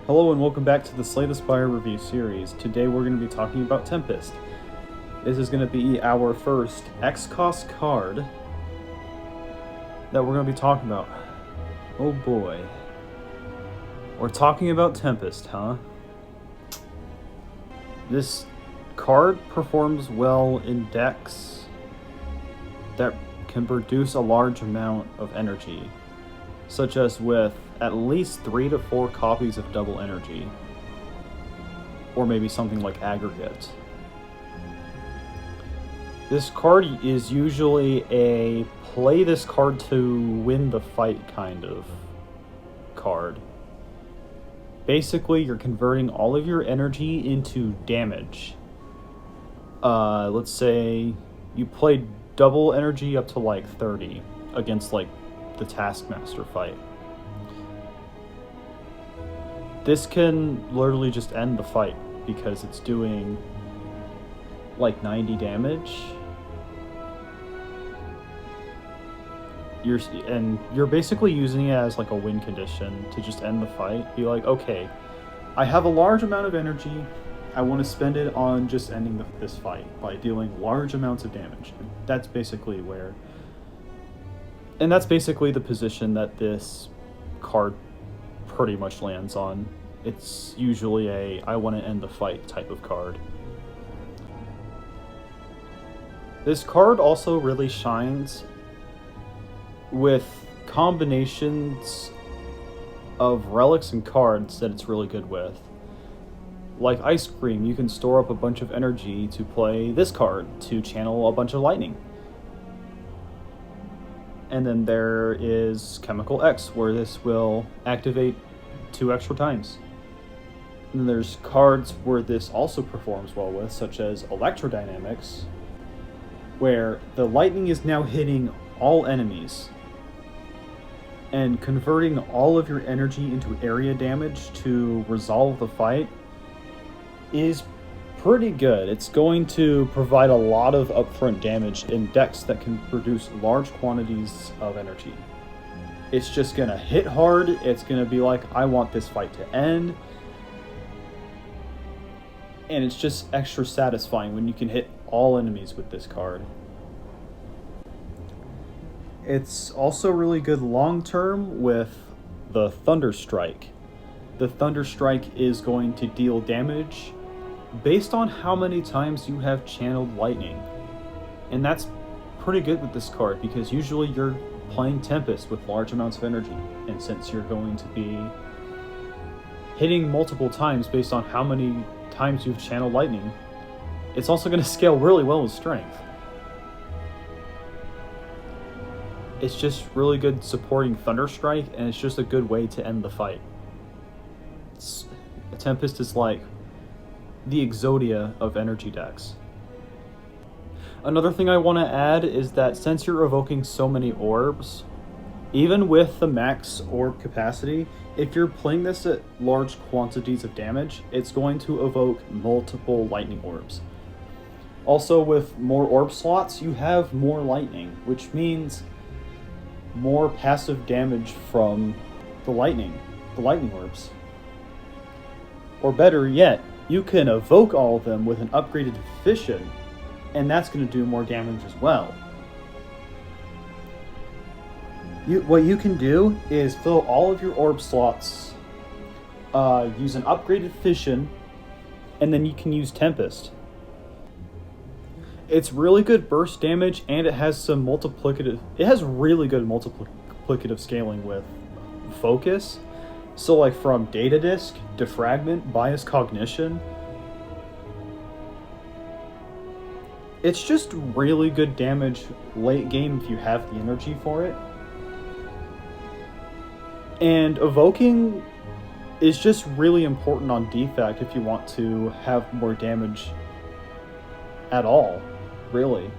Hello and welcome back to the Spire review series. Today we're going to be talking about Tempest. This is going to be our first X-Cost card that we're going to be talking about. Oh boy. We're talking about Tempest, huh? This card performs well in decks that can produce a large amount of energy, such as with at least 3 to 4 copies of double energy, or maybe something like aggregate. This card is usually a play this card to win the fight kind of card. Basically, you're converting all of your energy into damage. Let's say you played double energy up to like 30 against like the Taskmaster fight. This can literally just end the fight because it's doing like 90 damage. You're basically using it as like a win condition to just end the fight. Be like, okay, I have a large amount of energy. I want to spend it on just ending this fight by dealing large amounts of damage. That's basically that's basically the position that this card pretty much lands on. It's usually a I want to end the fight type of card. This card also really shines with combinations of relics and cards that it's really good with. Like Ice Cream, you can store up a bunch of energy to play this card to channel a bunch of lightning. And then there is Chemical X, where this will activate 2 extra times. And then there's cards where this also performs well with, such as Electrodynamics, where the lightning is now hitting all enemies, and converting all of your energy into area damage to resolve the fight is pretty good. It's going to provide a lot of upfront damage in decks that can produce large quantities of energy. It's just gonna hit hard. It's gonna be like, I want this fight to end. And it's just extra satisfying when you can hit all enemies with this card. It's also really good long term with the Thunder Strike. The Thunder Strike is going to deal damage based on how many times you have channeled lightning. And that's pretty good with this card because usually you're playing Tempest with large amounts of energy. And since you're going to be hitting multiple times based on how many times you've channeled lightning, it's also going to scale really well with strength. It's just really good supporting Thunder Strike, and it's just a good way to end the fight. Tempest is like the Exodia of energy decks. Another thing I want to add is that since you're evoking so many orbs, even with the max orb capacity, if you're playing this at large quantities of damage, it's going to evoke multiple lightning orbs. Also, with more orb slots, you have more lightning, which means more passive damage from the lightning orbs. Or better yet, you can evoke all of them with an upgraded Fission, and that's going to do more damage as well. What you can do is fill all of your orb slots, use an upgraded Fission, and then you can use Tempest. It's really good burst damage, and it has some really good multiplicative scaling with Focus. So like from Data Disk, Defragment, Bias Cognition. It's just really good damage late game if you have the energy for it. And evoking is just really important on defect if you want to have more damage at all, really.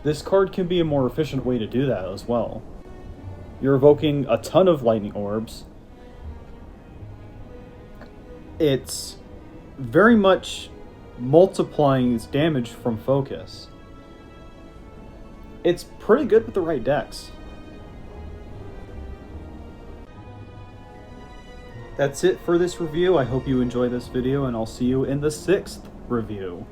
This card can be a more efficient way to do that as well. You're evoking a ton of lightning orbs. It's very much multiplying its damage from Focus. It's pretty good with the right decks. That's it for this review. I hope you enjoy this video, and I'll see you in the 6th review.